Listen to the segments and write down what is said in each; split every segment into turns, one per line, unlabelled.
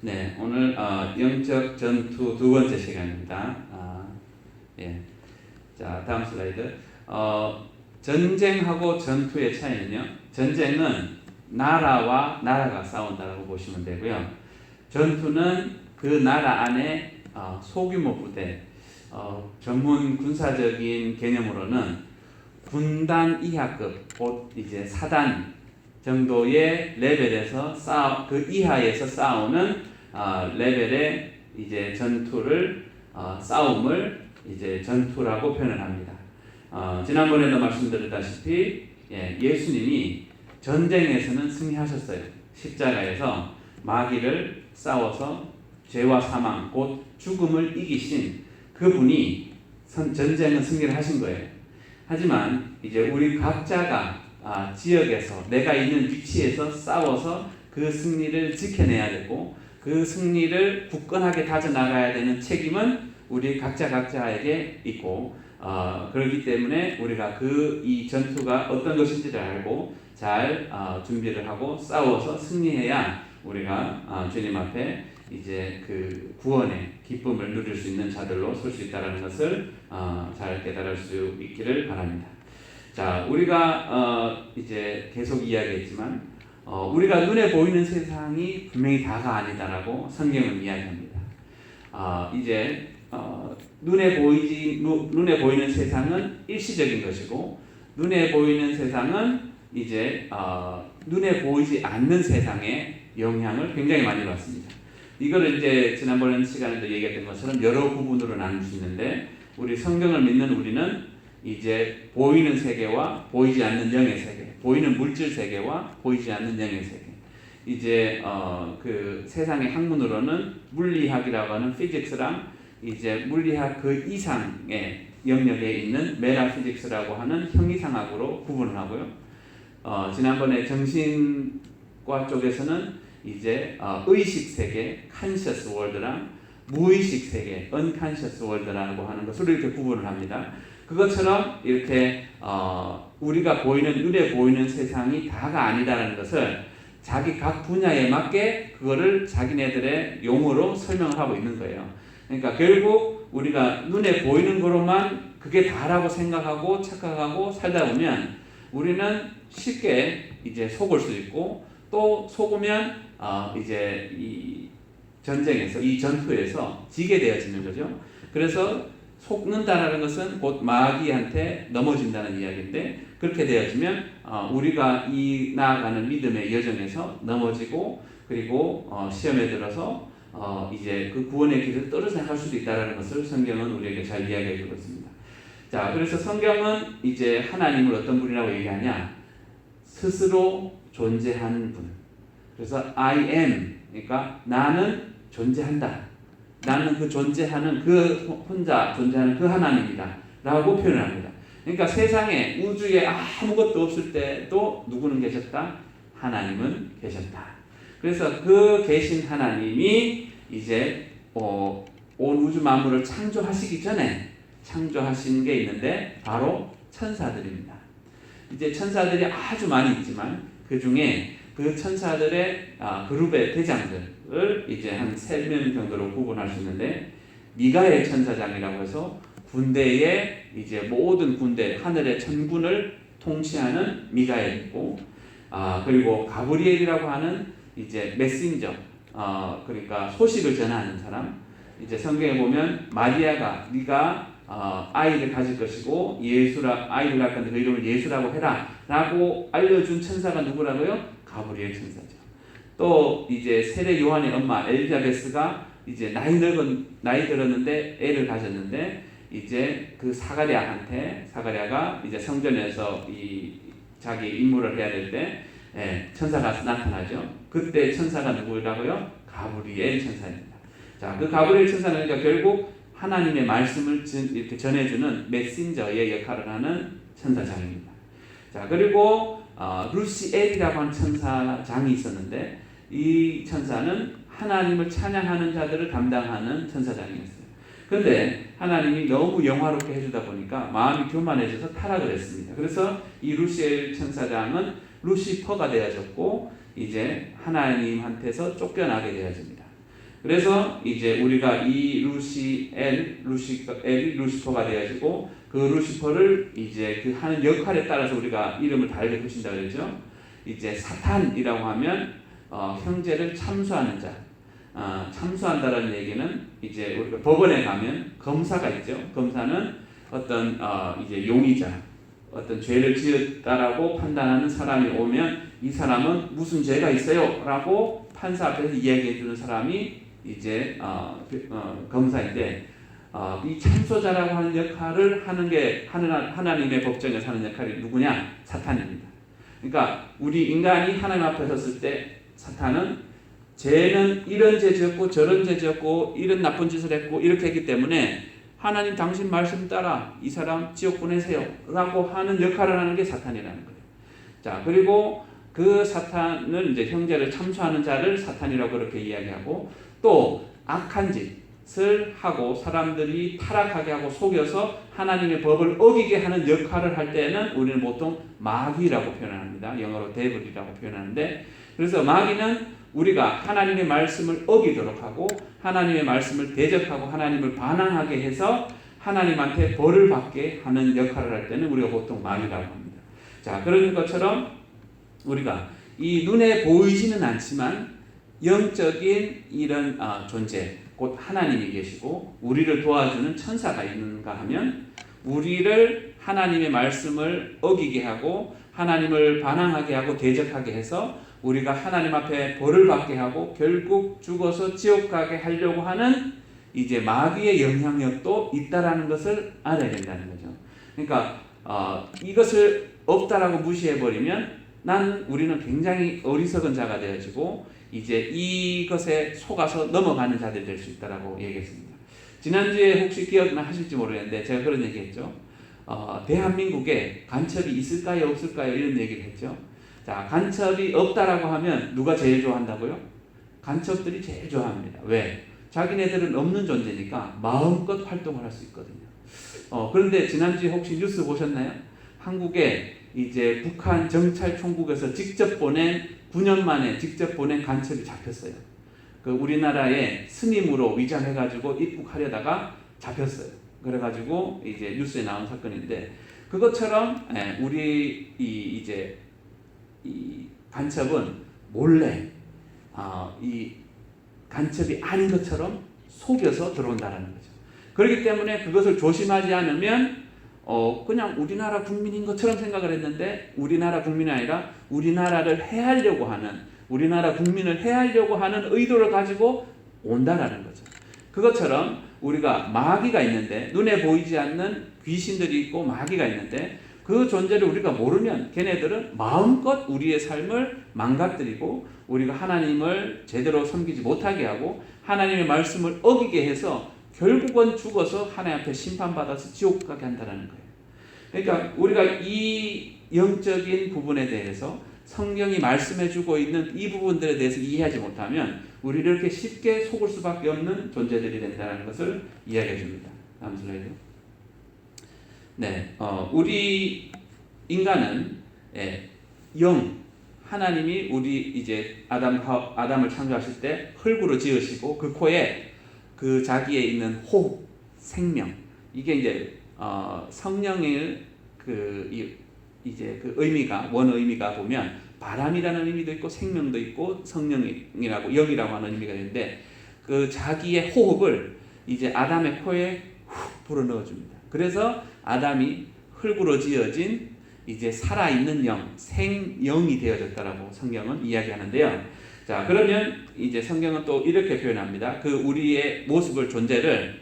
네, 오늘 영적 전투 두 번째 시간입니다. 예. 자, 다음 슬라이드. 전쟁하고 전투의 차이는요. 전쟁은 나라와 나라가 싸운다고 보시면 되고요. 전투는 그 나라 안에 소규모 부대, 전문 군사적인 개념으로는 군단 이하급, 곧 이제 사단 정도의 레벨에서 그 이하에서 싸우는 레벨의 이제 전투를 싸움을 이제 전투라고 표현을 합니다. 지난번에도 말씀드렸다시피 예수님이 전쟁에서는 승리하셨어요. 십자가에서 마귀를 싸워서 죄와 사망 곧 죽음을 이기신 그분이 전쟁은 승리를 하신 거예요. 하지만 이제 우리 각자가 지역에서 내가 있는 위치에서 싸워서 그 승리를 지켜내야 되고 그 승리를 굳건하게 다져나가야 되는 책임은 우리 각자에게 있고 그렇기 때문에 우리가 이 전투가 어떤 것인지를 알고 잘 준비를 하고 싸워서 승리해야 우리가 주님 앞에 이제 그 구원의 기쁨을 누릴 수 있는 자들로 설 수 있다는 것을 잘 깨달을 수 있기를 바랍니다. 자, 우리가 이제 계속 이야기했지만 우리가 눈에 보이는 세상이 분명히 다가 아니다라고 성경은 이야기합니다. 이제 눈에 보이는 세상은 일시적인 것이고 눈에 보이는 세상은 이제 눈에 보이지 않는 세상의 영향을 굉장히 많이 받습니다. 이거를 이제 지난번 시간에도 얘기했던 것처럼 여러 부분으로 나눌 수 있는데 우리 성경을 믿는 우리는 이제 보이는 세계와 보이지 않는 영의 세계, 보이는 물질 세계와 보이지 않는 영의 세계. 이제 그 세상의 학문으로는 물리학이라고 하는 피직스랑 이제 물리학 그 이상의 영역에 있는 메타피직스라고 하는 형이상학으로 구분을 하고요. 지난번에 정신과 쪽에서는 이제 의식 세계, conscious world랑 무의식 세계, unconscious world라고 하는 것으로 이렇게 구분을 합니다. 그것처럼 이렇게 우리가 눈에 보이는 세상이 다가 아니다라는 것을 자기 각 분야에 맞게 그거를 자기네들의 용어로 설명을 하고 있는 거예요. 그러니까 결국 우리가 눈에 보이는 거로만 그게 다라고 생각하고 착각하고 살다 보면 우리는 쉽게 이제 속을 수 있고 또 속으면 이제 이 전쟁에서 이 전투에서 지게 되어지는 거죠. 그래서 속는다라는 것은 곧 마귀한테 넘어진다는 이야기인데 그렇게 되어지면 우리가 이 나아가는 믿음의 여정에서 넘어지고 그리고 시험에 들어서 이제 그 구원의 길을 떨어져 나갈 수도 있다는 것을 성경은 우리에게 잘 이야기해 주고 있습니다. 자, 그래서 성경은 이제 하나님을 어떤 분이라고 얘기하냐? 스스로 존재하는 분. 그래서 I am, 그러니까 나는 존재한다. 나는 그 존재하는 혼자 존재하는 그 하나님이다 라고 표현을 합니다. 그러니까 세상에 우주에 아무것도 없을 때도 누구는 계셨다? 하나님은 계셨다. 그래서 그 계신 하나님이 이제 온 우주 만물을 창조하시기 전에 창조하신 게 있는데 바로 천사들입니다. 이제 천사들이 아주 많이 있지만 그 중에 그 천사들의 그룹의 대장들을 이제 한 3명 정도로 구분할 수 있는데 미가엘 천사장이라고 해서 군대의 이제 모든 군대 하늘의 천군을 통치하는 미가엘이 있고 그리고 가브리엘이라고 하는 이제 메신저 그러니까 소식을 전하는 사람. 이제 성경에 보면 마리아가 네가 아이를 가질 것이고 아이를 낳을 건데 그 이름을 예수라고 해라 라고 알려준 천사가 누구라고요? 가브리엘 천사죠. 또 이제 세례 요한의 엄마 엘리자베스가 이제 나이 들었는데 애를 가졌는데 이제 그 사가랴가 이제 성전에서 자기 임무를 해야 될 때 천사가 나타나죠. 그때 천사가 누구라고요? 가브리엘 천사입니다. 자, 그 가브리엘 천사는 그러니까 결국 하나님의 말씀을 이렇게 전해주는 메신저의 역할을 하는 천사장입니다. 자, 그리고 루시엘이라고 하는 천사장이 있었는데 이 천사는 하나님을 찬양하는 자들을 담당하는 천사장이었어요. 그런데 하나님이 너무 영화롭게 해주다 보니까 마음이 교만해져서 타락을 했습니다. 그래서 이 루시엘 천사장은 루시퍼가 되어졌고 이제 하나님한테서 쫓겨나게 되어집니다. 그래서 이제 우리가 이 엘이 루시퍼가 되어지고 그 루시퍼를 이제 그 하는 역할에 따라서 우리가 이름을 다르게 붙인다 그러죠. 이제 사탄이라고 하면 형제를 참수하는 자. 참수한다라는 얘기는 이제 우리가 법원에 가면 검사가 있죠. 검사는 어떤 이제 용의자, 어떤 죄를 지었다라고 판단하는 사람이 오면 이 사람은 무슨 죄가 있어요라고 판사 앞에서 이야기해주는 사람이 이제 검사인데 이 참소자라고 하는 역할을 하는 게 하나님의 법정에서 하는 역할이 누구냐? 사탄입니다. 그러니까 우리 인간이 하나님 앞에 섰을 때 사탄은 죄는 이런 죄 지었고 저런 죄 지었고 이런 나쁜 짓을 했고 이렇게 했기 때문에 하나님 당신 말씀 따라 이 사람 지옥 보내세요 라고 하는 역할을 하는 게 사탄이라는 거예요. 자, 그리고 그 사탄을 이제 형제를 참수하는 자를 사탄이라고 그렇게 이야기하고, 또 악한 짓을 하고 사람들이 타락하게 하고 속여서 하나님의 법을 어기게 하는 역할을 할 때는 우리는 보통 마귀라고 표현합니다. 영어로 데블이라고 표현하는데, 그래서 마귀는 우리가 하나님의 말씀을 어기도록 하고 하나님의 말씀을 대적하고 하나님을 반항하게 해서 하나님한테 벌을 받게 하는 역할을 할 때는 우리가 보통 마귀라고 합니다. 자, 그런 것처럼 우리가 이 눈에 보이지는 않지만 영적인 이런 존재, 곧 하나님이 계시고 우리를 도와주는 천사가 있는가 하면 우리를 하나님의 말씀을 어기게 하고 하나님을 반항하게 하고 대적하게 해서 우리가 하나님 앞에 벌을 받게 하고 결국 죽어서 지옥 가게 하려고 하는 이제 마귀의 영향력도 있다라는 것을 알아야 된다는 거죠. 그러니까 이것을 없다라고 무시해버리면 우리는 굉장히 어리석은 자가 되어지고 이제 이것에 속아서 넘어가는 자들이 될 수 있다라고 얘기했습니다. 지난주에 혹시 기억하실지 모르겠는데 제가 그런 얘기했죠. 대한민국에 간첩이 있을까요 없을까요 이런 얘기를 했죠. 자, 간첩이 없다라고 하면 누가 제일 좋아한다고요? 간첩들이 제일 좋아합니다. 왜? 자기네들은 없는 존재니까 마음껏 활동을 할 수 있거든요. 그런데 지난주에 혹시 뉴스 보셨나요? 한국에 이제 북한 정찰총국에서 9년 만에 직접 보낸 간첩이 잡혔어요. 그 우리나라의 스님으로 위장해가지고 입국하려다가 잡혔어요. 그래가지고 이제 뉴스에 나온 사건인데, 그것처럼 우리 이 간첩은 몰래 이 간첩이 아닌 것처럼 속여서 들어온다는 거죠. 그렇기 때문에 그것을 조심하지 않으면 그냥 우리나라 국민인 것처럼 생각을 했는데 우리나라 국민이 아니라 우리나라를 해하려고 하는, 우리나라 국민을 해하려고 하는 의도를 가지고 온다라는 거죠. 그것처럼 우리가 마귀가 있는데, 눈에 보이지 않는 귀신들이 있고 마귀가 있는데 그 존재를 우리가 모르면 걔네들은 마음껏 우리의 삶을 망가뜨리고 우리가 하나님을 제대로 섬기지 못하게 하고 하나님의 말씀을 어기게 해서 결국은 죽어서 하나님 앞에 심판받아서 지옥 가게 한다는 거예요. 그러니까 우리가 이 영적인 부분에 대해서 성경이 말씀해주고 있는 이 부분들에 대해서 이해하지 못하면 우리를 이렇게 쉽게 속을 수밖에 없는 존재들이 된다는 것을 이야기해 줍니다. 다음 슬라이드. 네, 우리 인간은 하나님이 우리 이제 아담을 창조하실 때 흙으로 지으시고 그 코에 그 자기에 있는 호흡, 생명, 이게 이제 성령의 이제 그 의미가, 원 의미가 보면 바람이라는 의미도 있고 생명도 있고 성령이라고 영이라고 하는 의미가 있는데, 그 자기의 호흡을 이제 아담의 코에 훅 불어넣어줍니다. 그래서 아담이 흙으로 지어진 이제 살아있는 영, 생영이 되어졌다라고 성경은 이야기하는데요. 자, 그러면 이제 성경은 또 이렇게 표현합니다. 그 우리의 모습을, 존재를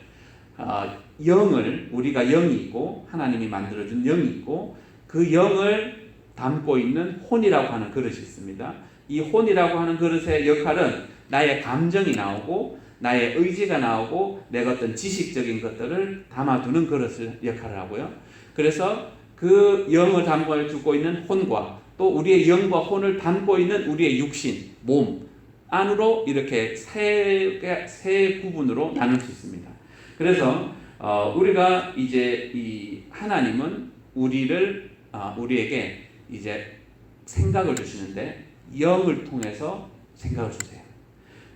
영을, 우리가 영이 있고 하나님이 만들어준 영이 있고 그 영을 담고 있는 혼이라고 하는 그릇이 있습니다. 이 혼이라고 하는 그릇의 역할은 나의 감정이 나오고 나의 의지가 나오고 내가 어떤 지식적인 것들을 담아두는 그릇을 역할을 하고요. 그래서 그 영을 담고 있는 혼과 또 우리의 영과 혼을 담고 있는 우리의 육신, 몸 안으로 이렇게 세 부분으로 나눌 수 있습니다. 그래서 우리가 이제 이 하나님은 우리에게 이제 생각을 주시는데 영을 통해서 생각을 주세요.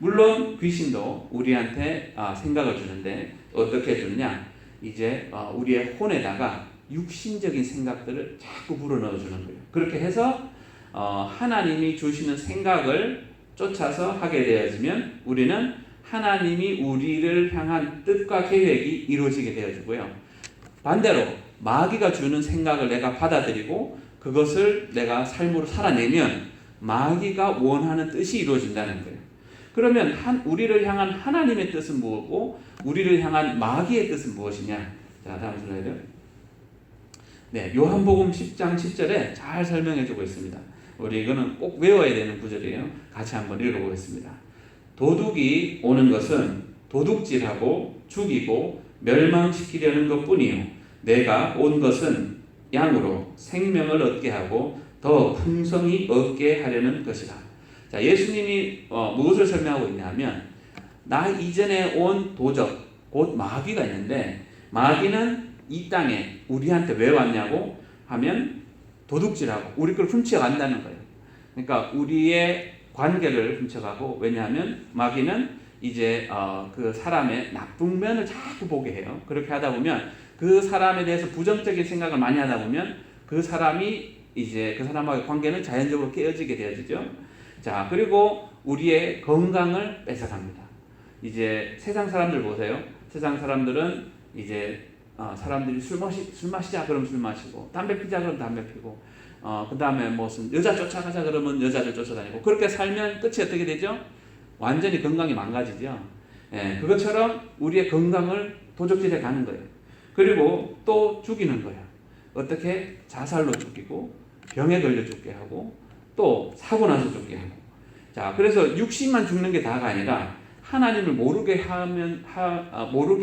물론 귀신도 우리한테 생각을 주는데 어떻게 주느냐? 이제 우리의 혼에다가 육신적인 생각들을 자꾸 불어넣어 주는 거예요. 그렇게 해서 하나님이 주시는 생각을 쫓아서 하게 되어지면 우리는 하나님이 우리를 향한 뜻과 계획이 이루어지게 되어지고요. 반대로 마귀가 주는 생각을 내가 받아들이고 그것을 내가 삶으로 살아내면 마귀가 원하는 뜻이 이루어진다는 거예요. 그러면 우리를 향한 하나님의 뜻은 무엇이고 우리를 향한 마귀의 뜻은 무엇이냐? 자, 다음 슬라이드. 네, 요한복음 10장 10절에 잘 설명해 주고 있습니다. 우리 이거는 꼭 외워야 되는 구절이에요. 같이 한번 읽어보겠습니다. 도둑이 오는 것은 도둑질하고 죽이고 멸망시키려는 것뿐이요 내가 온 것은 양으로 생명을 얻게 하고 더 풍성히 얻게 하려는 것이라. 자, 예수님이 무엇을 설명하고 있냐면 나 이전에 온 도적 곧 마귀가 있는데 마귀는 이 땅에 우리한테 왜 왔냐고 하면 도둑질하고 우리 걸 훔쳐간다는 거예요. 그러니까 우리의 관계를 훔쳐가고, 왜냐하면 마귀는 이제 그 사람의 나쁜 면을 자꾸 보게 해요. 그렇게 하다 보면 그 사람에 대해서 부정적인 생각을 많이 하다 보면 그 사람이 이제 그 사람과의 관계는 자연적으로 깨어지게 되어지죠. 자, 그리고 우리의 건강을 뺏어갑니다. 이제 세상 사람들 보세요. 세상 사람들은 이제 사람들이 술 마시자 그러면 술 마시고, 담배 피자 그러면 담배 피고, 그 다음에 무슨 여자 쫓아가자 그러면 여자를 쫓아다니고, 그렇게 살면 끝이 어떻게 되죠? 완전히 건강이 망가지죠. 예, 그것처럼 우리의 건강을 도적질해 가는 거예요. 그리고 또 죽이는 거야. 어떻게? 자살로 죽이고, 병에 걸려 죽게 하고, 또 사고 나서 죽게 하고. 자, 그래서 육신만 죽는 게 다가 아니라 하나님을 모르게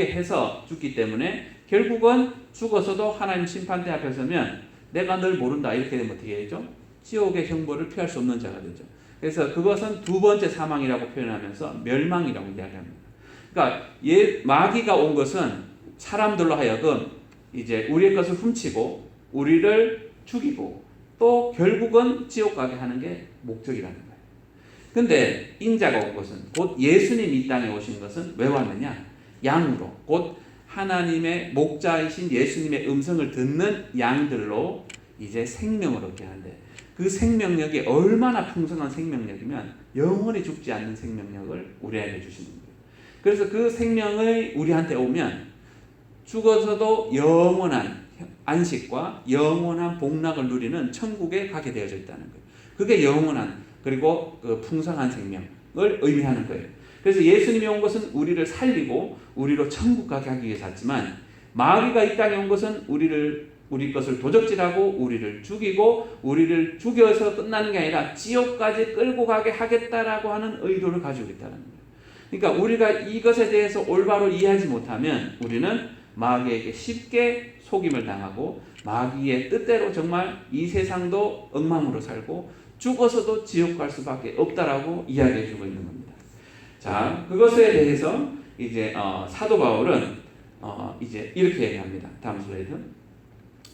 해서 죽기 때문에 결국은 죽어서도 하나님 심판대 앞에 서면 내가 널 모른다 이렇게 되면 어떻게 되죠? 지옥의 형벌을 피할 수 없는 자가 되죠. 그래서 그것은 두 번째 사망이라고 표현하면서 멸망이라고 이야기합니다. 그러니까 마귀가 온 것은 사람들로 하여금 이제 우리의 것을 훔치고 우리를 죽이고 또 결국은 지옥 가게 하는 게 목적이라는 거예요. 근데 인자가 온 것은, 곧 예수님이 이 땅에 오신 것은 왜 왔느냐? 양으로, 곧 하나님의 목자이신 예수님의 음성을 듣는 양들로 이제 생명을 얻게 하는데, 그 생명력이 얼마나 풍성한 생명력이면 영원히 죽지 않는 생명력을 우리에게 주시는 거예요. 그래서 그 생명이 우리한테 오면 죽어서도 영원한 안식과 영원한 복락을 누리는 천국에 가게 되어져 있다는 거예요. 그게 영원한, 그리고 그 풍성한 생명을 의미하는 거예요. 그래서 예수님이 온 것은 우리를 살리고 우리로 천국 가게 하기 위해서 왔지만, 마귀가 이 땅에 온 것은 우리 것을 도적질하고 우리를 죽이고 우리를 죽여서 끝나는 게 아니라 지옥까지 끌고 가게 하겠다라고 하는 의도를 가지고 있다는 거예요. 그러니까 우리가 이것에 대해서 올바로 이해하지 못하면 우리는 마귀에게 쉽게 속임을 당하고 마귀의 뜻대로 정말 이 세상도 엉망으로 살고 죽어서도 지옥 갈 수밖에 없다라고 이야기해 주고 있는 겁니다. 자, 그것에 대해서 이제 사도 바울은 이제 이렇게 얘기합니다. 다음 슬라이드.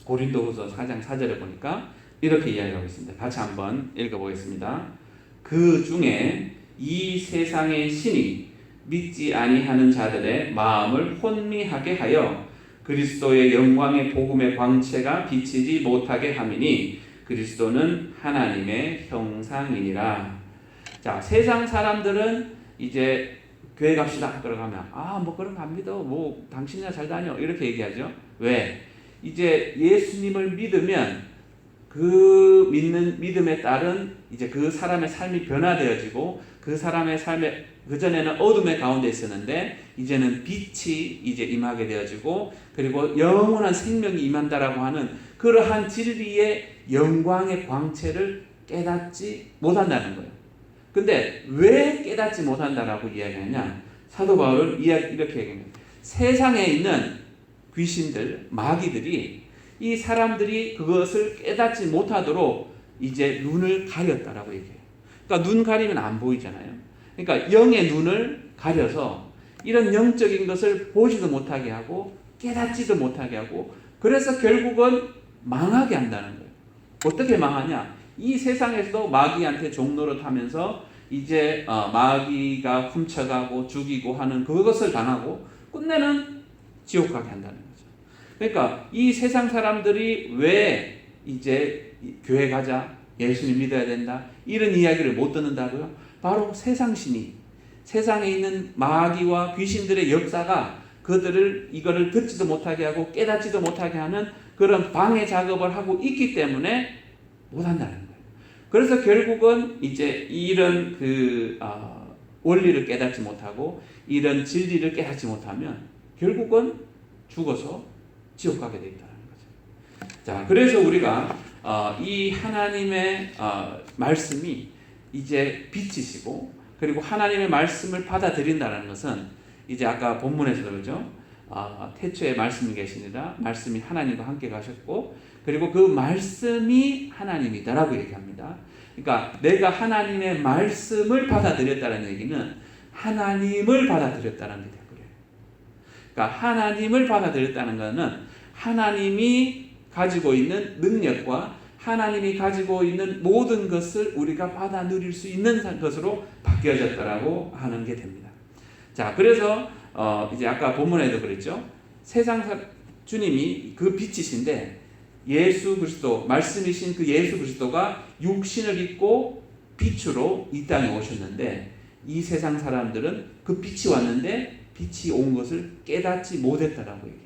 고린도후서 4장 4절에 보니까 이렇게 이야기하고 있습니다. 같이 한번 읽어보겠습니다. 그 중에 이 세상의 신이 믿지 아니하는 자들의 마음을 혼미하게 하여 그리스도의 영광의 복음의 광채가 비치지 못하게 함이니 그리스도는 하나님의 형상이니라. 자, 세상 사람들은 이제 교회 갑시다 그러가면 뭐 그런 거 안 믿어, 뭐 당신이나 잘 다녀 이렇게 얘기하죠. 왜? 이제 예수님을 믿으면 그 믿는 믿음에 따른 이제 그 사람의 삶이 변화되어지고, 그 사람의 삶에 그전에는 어둠의 가운데 있었는데 이제는 빛이 이제 임하게 되어지고, 그리고 영원한 생명이 임한다라고 하는 그러한 진리의 영광의 광채를 깨닫지 못한다는 거예요. 근데 왜 깨닫지 못한다라고 이야기하냐? 사도 바울은 이렇게 얘기합니다. 세상에 있는 귀신들, 마귀들이 이 사람들이 그것을 깨닫지 못하도록 이제 눈을 가렸다라고 얘기해요. 그러니까 눈 가리면 안 보이잖아요. 그러니까 영의 눈을 가려서 이런 영적인 것을 보지도 못하게 하고 깨닫지도 못하게 하고, 그래서 결국은 망하게 한다는 거예요. 어떻게 망하냐? 이 세상에서도 마귀한테 종노릇하면서 이제 마귀가 훔쳐가고 죽이고 하는 그것을 당하고 끝내는 지옥 가게 한다는 거죠. 그러니까 이 세상 사람들이 왜 이제 교회 가자, 예수님 믿어야 된다 이런 이야기를 못 듣는다고요? 바로 세상신이, 세상에 있는 마귀와 귀신들의 역사가 그들을 이거를 듣지도 못하게 하고 깨닫지도 못하게 하는 그런 방해 작업을 하고 있기 때문에 못한다는 거예요. 그래서 결국은 이제 이런 원리를 깨닫지 못하고 이런 진리를 깨닫지 못하면 결국은 죽어서 지옥 가게 돼 있다는 거죠. 자, 그래서 우리가 이 하나님의 말씀이 이제 빛이시고, 그리고 하나님의 말씀을 받아들인다는 것은 이제 아까 본문에서도 그러죠. 태초에 말씀이 계시니라, 말씀이 하나님과 함께 가셨고, 그리고 그 말씀이 하나님이다라고 얘기합니다. 그러니까 내가 하나님의 말씀을 받아들였다는 얘기는 하나님을 받아들였다는 게 되고요. 그러니까 하나님을 받아들였다는 것은 하나님이 가지고 있는 능력과 하나님이 가지고 있는 모든 것을 우리가 받아 누릴 수 있는 것으로 바뀌어졌다라고 하는 게 됩니다. 자, 그래서 이제 아까 본문에도 그랬죠. 주님이 그 빛이신데 예수 그리스도, 말씀이신 그 예수 그리스도가 육신을 입고 빛으로 이 땅에 오셨는데, 이 세상 사람들은 그 빛이 왔는데 빛이 온 것을 깨닫지 못했다라고 얘기해요.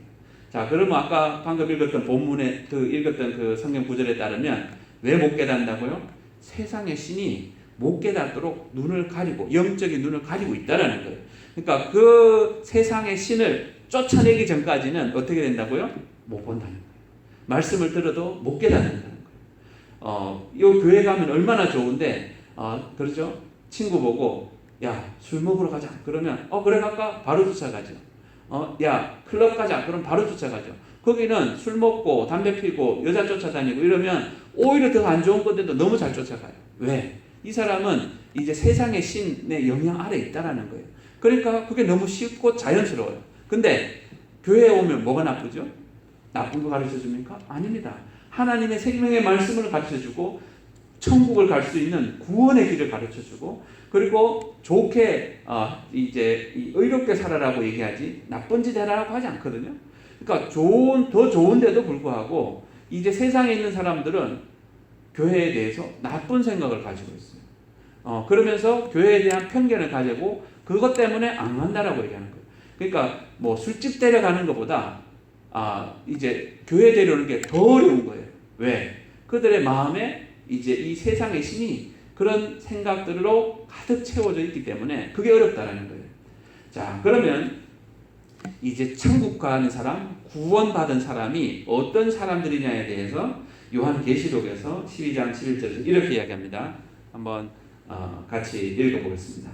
자, 그러면 아까 방금 읽었던 본문에 읽었던 그 성경 구절에 따르면 왜 못 깨닫는다고요? 세상의 신이 못 깨닫도록 눈을 가리고, 영적인 눈을 가리고 있다라는 거예요. 그러니까 그 세상의 신을 쫓아내기 전까지는 어떻게 된다고요? 못 본다는 거예요. 말씀을 들어도 못 깨닫는다는 거예요. 이 교회 가면 얼마나 좋은데, 그렇죠? 친구 보고, 야, 술 먹으러 가자. 그러면, 그래 갈까? 바로 쫓아가죠. 야, 클럽 가자. 그럼 바로 쫓아가죠. 거기는 술 먹고, 담배 피고, 여자 쫓아다니고 이러면 오히려 더 안 좋은 건데도 너무 잘 쫓아가요. 왜? 이 사람은 이제 세상의 신의 영향 아래 있다라는 거예요. 그러니까 그게 너무 쉽고 자연스러워요. 근데 교회에 오면 뭐가 나쁘죠? 나쁜 거 가르쳐 줍니까? 아닙니다. 하나님의 생명의 말씀을 가르쳐 주고, 천국을 갈 수 있는 구원의 길을 가르쳐 주고, 그리고 좋게 이제 의롭게 살아라고 얘기하지 나쁜 짓 해라라고 하지 않거든요. 그러니까 더 좋은데도 불구하고 이제 세상에 있는 사람들은 교회에 대해서 나쁜 생각을 가지고 있어요. 그러면서 교회에 대한 편견을 가지고 그것 때문에 안 간다라고 얘기하는 거예요. 그러니까 뭐 술집 데려가는 것보다 이제 교회 데려오는 게 더 어려운 거예요. 왜? 그들의 마음에 이제 이 세상의 신이 그런 생각들로 가득 채워져 있기 때문에 그게 어렵다라는 거예요. 자, 그러면 이제 천국 가는 사람, 구원받은 사람이 어떤 사람들이냐에 대해서 요한계시록에서 12장 11절에서 이렇게 이야기합니다. 한번 같이 읽어보겠습니다.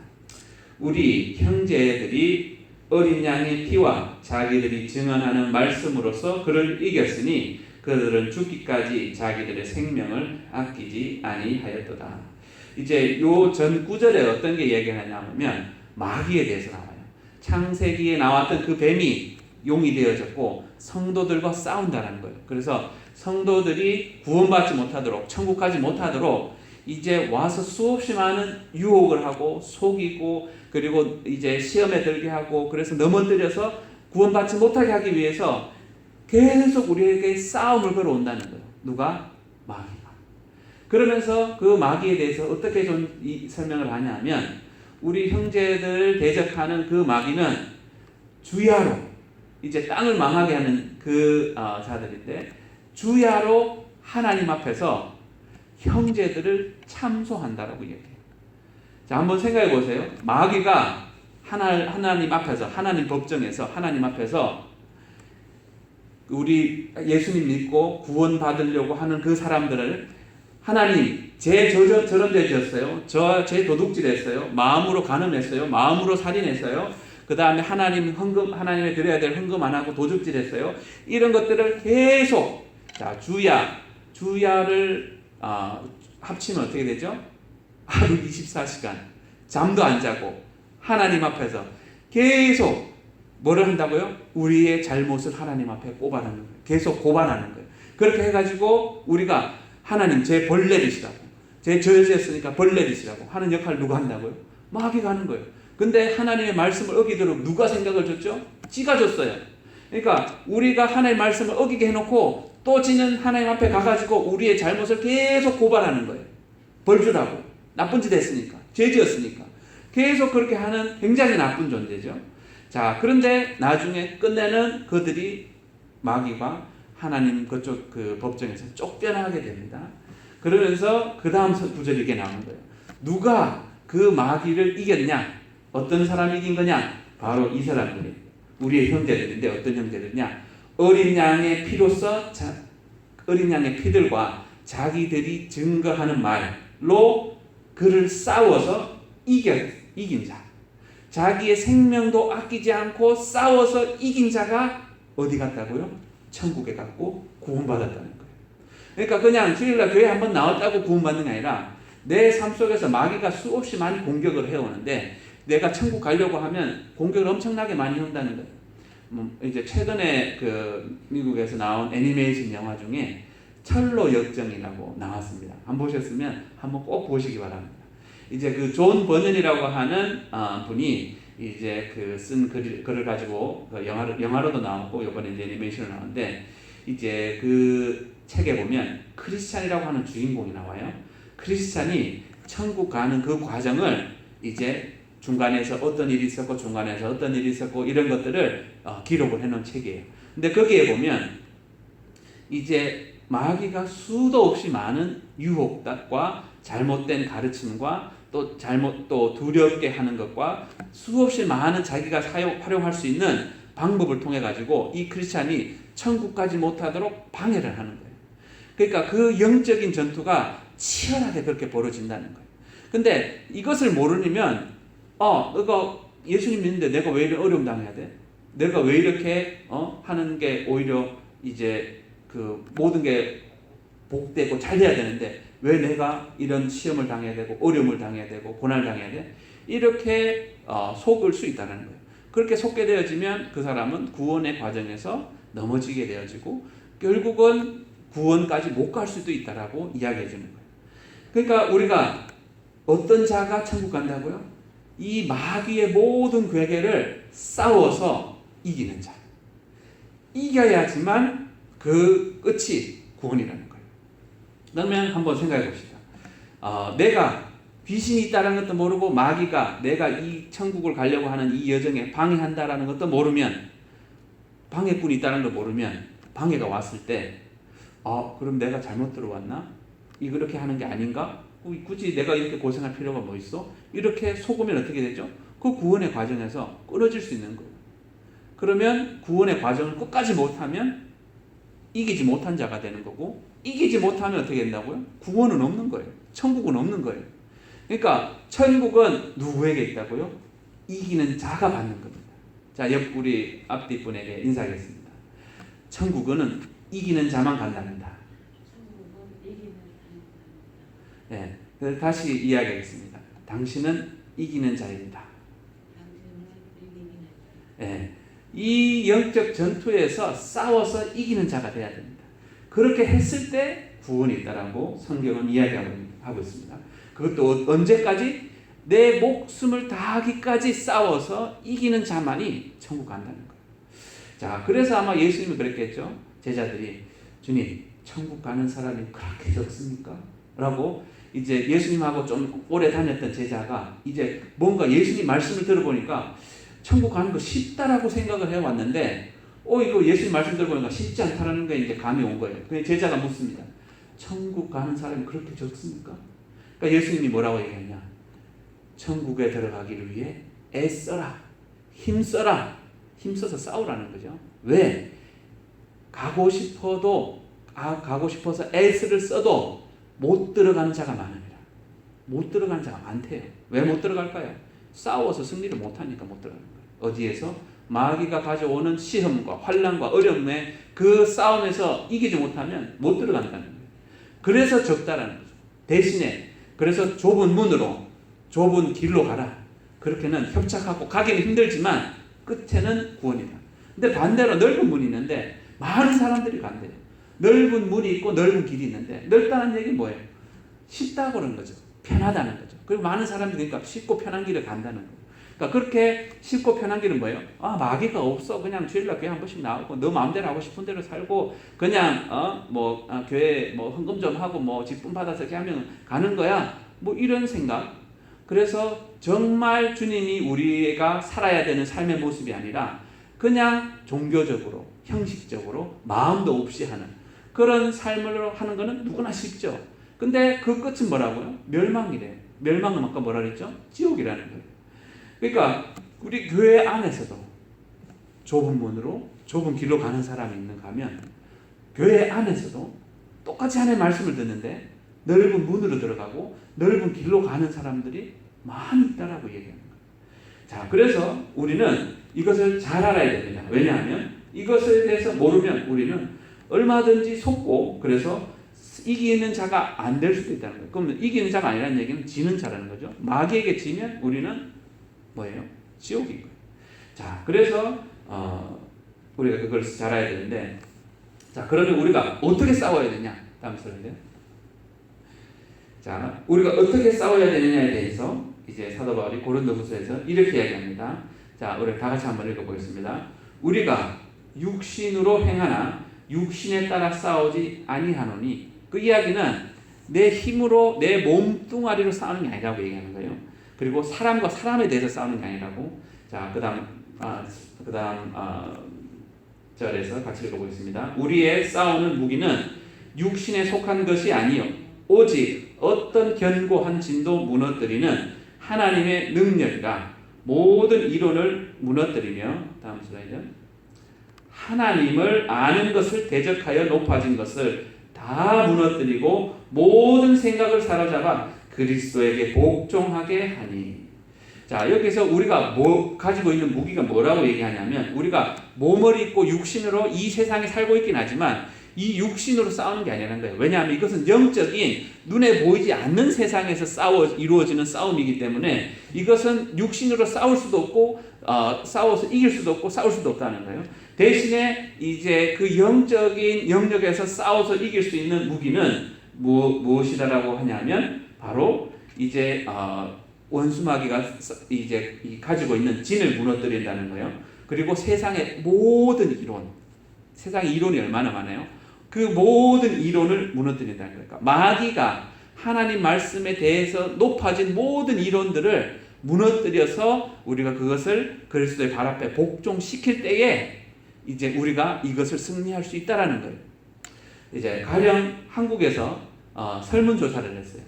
우리 형제들이 어린 양의 피와 자기들이 증언하는 말씀으로서 그를 이겼으니 그들은 죽기까지 자기들의 생명을 아끼지 아니하였도다. 이제 요 전 구절에 어떤 게 얘기하냐면 마귀에 대해서 나와요. 창세기에 나왔던 그 뱀이 용이 되어졌고 성도들과 싸운다는 거예요. 그래서 성도들이 구원받지 못하도록, 천국 가지 못하도록 이제 와서 수없이 많은 유혹을 하고 속이고, 그리고 이제 시험에 들게 하고, 그래서 넘어뜨려서 구원받지 못하게 하기 위해서 계속 우리에게 싸움을 걸어온다는 거예요. 누가? 마귀가. 그러면서 그 마귀에 대해서 어떻게 좀 설명을 하냐면, 우리 형제들을 대적하는 그 마귀는 주야로, 이제 땅을 망하게 하는 그 자들인데, 주야로 하나님 앞에서 형제들을 참소한다라고 얘기해요. 자, 한번 생각해 보세요. 마귀가 하나님 앞에서, 하나님 법정에서, 하나님 앞에서 우리 예수님 믿고 구원 받으려고 하는 그 사람들을, 하나님, 저런 죄 지었어요. 제 도둑질 했어요. 마음으로 간음했어요. 마음으로 살인했어요. 그 다음에 하나님에 드려야 될 헌금 안 하고 도둑질 했어요. 이런 것들을 계속, 자, 주야를 합치면 어떻게 되죠? 하루 24시간 잠도 안 자고 하나님 앞에서 계속 뭐를 한다고요? 우리의 잘못을 하나님 앞에 고발하는 거예요. 계속 고발하는 거예요. 그렇게 해가지고 우리가 하나님 제 벌 내리시라고, 저지했으니까 벌 내리시라고 하는 역할을 누가 한다고요? 마귀가 하는 거예요. 근데 하나님의 말씀을 어기도록 누가 생각을 줬죠? 지가 줬어요. 그러니까 우리가 하나님의 말씀을 어기게 해놓고 또 지는 하나님 앞에 가가지고 우리의 잘못을 계속 고발하는 거예요. 벌 주라고. 나쁜 짓 했으니까. 죄 지었으니까. 계속 그렇게 하는 굉장히 나쁜 존재죠. 자, 그런데 나중에 끝내는 그들이 마귀가 하나님 그쪽 그 법정에서 쫓겨나게 됩니다. 그러면서 그 다음 구절이 이게 나오는 거예요. 누가 그 마귀를 이겼냐? 어떤 사람이 이긴 거냐? 바로 이 사람들이. 우리의 형제들인데 어떤 형제들이냐? 어린 양의 피로서 어린 양의 피들과 자기들이 증거하는 말로 그를 싸워서 이긴 자. 자기의 생명도 아끼지 않고 싸워서 이긴 자가 어디 갔다고요? 천국에 갔고 구원받았다는 거예요. 그러니까 그냥 주일날 교회 한번 나왔다고 구원받는 게 아니라 내 삶 속에서 마귀가 수없이 많이 공격을 해오는데 내가 천국 가려고 하면 공격을 엄청나게 많이 한다는 거예요. 이제 최근에 그 미국에서 나온 애니메이션 영화 중에 철로 역정이라고 나왔습니다. 한번 보셨으면 한번 꼭 보시기 바랍니다. 이제 그 존 버년이라고 하는 분이 이제 그 쓴 글을 가지고 그 영화로도 나오고 이번에 이제 애니메이션으로 나오는데 이제 그 책에 보면 크리스찬이라고 하는 주인공이 나와요. 크리스찬이 천국 가는 그 과정을 이제 중간에서 어떤 일이 있었고 중간에서 어떤 일이 있었고 이런 것들을 기록을 해놓은 책이에요. 근데 거기에 보면 이제 마귀가 수도 없이 많은 유혹과 잘못된 가르침과 또 두렵게 하는 것과 수없이 많은 자기가 활용할 수 있는 방법을 통해 가지고 이 크리스찬이 천국 가지 못하도록 방해를 하는 거예요. 그러니까 그 영적인 전투가 치열하게 그렇게 벌어진다는 거예요. 근데 이것을 모르면 이거 예수님 믿는데 내가 왜 이렇게 어려움 당해야 돼? 내가 왜 이렇게 하는 게 오히려 이제 그 모든 게 복되고 잘 돼야 되는데 왜 내가 이런 시험을 당해야 되고 어려움을 당해야 되고 고난을 당해야 돼? 이렇게 속을 수 있다는 거예요. 그렇게 속게 되어지면 그 사람은 구원의 과정에서 넘어지게 되어지고 결국은 구원까지 못 갈 수도 있다라고 이야기해 주는 거예요. 그러니까 우리가 어떤 자가 천국 간다고요? 이 마귀의 모든 괴계를 싸워서 이기는 자. 이겨야지만 그 끝이 구원이라는 거예요. 그러면 한번 생각해 봅시다. 내가 귀신이 있다는 것도 모르고 마귀가 내가 이 천국을 가려고 하는 이 여정에 방해한다라는 것도 모르면 방해꾼이 있다는 걸 모르면 방해가 왔을 때 그럼 내가 잘못 들어왔나? 이렇게 하는 게 아닌가? 굳이 내가 이렇게 고생할 필요가 뭐 있어? 이렇게 속으면 어떻게 되죠? 그 구원의 과정에서 끊어질 수 있는 거예요. 그러면 구원의 과정을 끝까지 못하면 이기지 못한 자가 되는 거고 이기지 못하면 어떻게 된다고요? 구원은 없는 거예요. 천국은 없는 거예요. 그러니까 천국은 누구에게 있다고요? 이기는 자가 받는 겁니다. 자, 우리 앞뒤 분에게 인사하겠습니다. 천국은 이기는 자만 간답니다. 네, 그래서 다시 이야기하겠습니다. 당신은 이기는 자입니다. 네, 이 영적 전투에서 싸워서 이기는 자가 되어야 됩니다. 그렇게 했을 때 구원이 있다라고 성경은 이야기하고 있습니다. 그것도 언제까지? 내 목숨을 다하기까지 싸워서 이기는 자만이 천국 간다는 거예요. 자, 그래서 아마 예수님이 그랬겠죠. 제자들이 주님, 천국 가는 사람이 그렇게 적습니까? 라고 이제 예수님하고 좀 오래 다녔던 제자가 이제 뭔가 예수님 말씀을 들어보니까 천국 가는 거 쉽다라고 생각을 해왔는데 이거 예수님 말씀 들어보니까 쉽지 않다라는 게 이제 감이 온 거예요. 그래서 제자가 묻습니다. 천국 가는 사람이 그렇게 적습니까? 그러니까 예수님이 뭐라고 얘기하냐? 천국에 들어가기를 위해 애써라, 힘써라, 힘써서 싸우라는 거죠. 왜? 가고 싶어서 애쓰를 써도 못 들어가는 자가 많습니다. 못 들어가는 자가 많대요. 왜 못 들어갈까요? 싸워서 승리를 못하니까 못 들어가는 거예요. 어디에서? 마귀가 가져오는 시험과 환난과 어려움에 그 싸움에서 이기지 못하면 못 들어간다는 거예요. 그래서 적다라는 거죠. 대신에 그래서 좁은 문으로 좁은 길로 가라. 그렇게는 협착하고 가기는 힘들지만 끝에는 구원이다. 근데 반대로 넓은 문이 있는데 많은 사람들이 간대요. 넓은 문이 있고 넓은 길이 있는데 넓다는 얘기는 뭐예요? 쉽다고 그러는 거죠. 편하다는 거죠. 그리고 많은 사람들이 그러니까 쉽고 편한 길을 간다는 거예요. 그러니까 그렇게 쉽고 편한 길은 뭐예요? 마귀가 없어. 그냥 주일날 교회 한 번씩 나오고 너 마음대로 하고 싶은 대로 살고 그냥 교회 헌금 좀 하고 직분 받아서 이렇게 하면 가는 거야. 이런 생각. 그래서 정말 주님이 우리가 살아야 되는 삶의 모습이 아니라 그냥 종교적으로 형식적으로 마음도 없이 하는 그런 삶을 하는 거는 누구나 쉽죠. 근데 그 끝은 뭐라고요? 멸망이래요. 멸망은 아까 뭐라 그랬죠? 지옥이라는 거예요. 그러니까 우리 교회 안에서도 좁은 문으로 좁은 길로 가는 사람이 있는가 하면 교회 안에서도 똑같이 하나님의 말씀을 듣는데 넓은 문으로 들어가고 넓은 길로 가는 사람들이 많이 있다라고 얘기하는 거예요. 자, 그래서 우리는 이것을 잘 알아야 됩니다. 왜냐하면 이것에 대해서 모르면 우리는 얼마든지 속고 그래서 이기는 자가 안 될 수도 있다는 거예요. 그러면 이기는 자가 아니라는 얘기는 지는 자라는 거죠. 마귀에게 지면 우리는 뭐예요? 지옥인 거예요. 자, 그래서 우리가 그걸 잘 알아야 되는데, 자, 그러면 우리가 어떻게 싸워야 되냐? 다음 슬라이드. 자, 우리가 어떻게 싸워야 되느냐에 대해서 이제 사도 바울이 고린도후서에서 이렇게 이야기합니다. 자, 우리 다 같이 한번 읽어보겠습니다. 우리가 육신으로 행하나 육신에 따라 싸우지 아니하노니, 그 이야기는 내 힘으로 내 몸뚱아리로 싸우는 게 아니라고 얘기하는 거예요. 그리고 사람과 사람에 대해서 싸우는 게 아니라고. 자, 그다음 절에서 같이 읽어보겠습니다. 우리의 싸우는 무기는 육신에 속한 것이 아니요 오직 어떤 견고한 진도 무너뜨리는 하나님의 능력이라. 모든 이론을 무너뜨리며, 다음 슬라이드. 하나님을 아는 것을 대적하여 높아진 것을 다 무너뜨리고 모든 생각을 사로잡아 그리스도에게 복종하게 하니. 자, 여기서 우리가 가지고 있는 무기가 뭐라고 얘기하냐면, 우리가 몸을 입고 육신으로 이 세상에 살고 있긴 하지만 이 육신으로 싸우는 게 아니라는 거예요. 왜냐하면 이것은 영적인 눈에 보이지 않는 세상에서 이루어지는 싸움이기 때문에 이것은 육신으로 싸울 수도 없고 싸워서 이길 수도 없고 싸울 수도 없다는 거예요. 대신에 이제 그 영적인 영역에서 싸워서 이길 수 있는 무기는 무엇이다라고 하냐면 바로 이제 원수마귀가 이제 가지고 있는 진을 무너뜨린다는 거예요. 그리고 세상의 모든 이론, 세상의 이론이 얼마나 많아요? 그 모든 이론을 무너뜨린다는 거예요. 마귀가 하나님 말씀에 대해서 높아진 모든 이론들을 무너뜨려서 우리가 그것을 그리스도의 발 앞에 복종시킬 때에 이제 우리가 이것을 승리할 수 있다라는 거예요. 이제 가령 한국에서 설문조사를 했어요.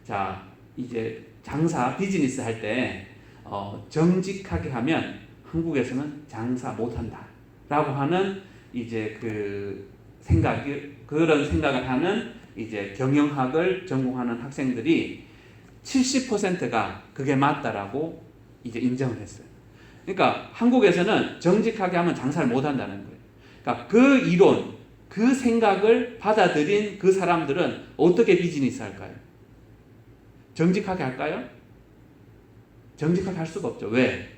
자, 이제 장사 비즈니스 할 때 정직하게 하면 한국에서는 장사 못한다라고 하는 이제 그런 생각을 하는 이제 경영학을 전공하는 학생들이 70%가 그게 맞다라고 이제 인정을 했어요. 그러니까 한국에서는 정직하게 하면 장사를 못한다는 거예요. 그러니까 그 이론, 그 생각을 받아들인 그 사람들은 어떻게 비즈니스 할까요? 정직하게 할까요? 정직하게 할 수가 없죠. 왜?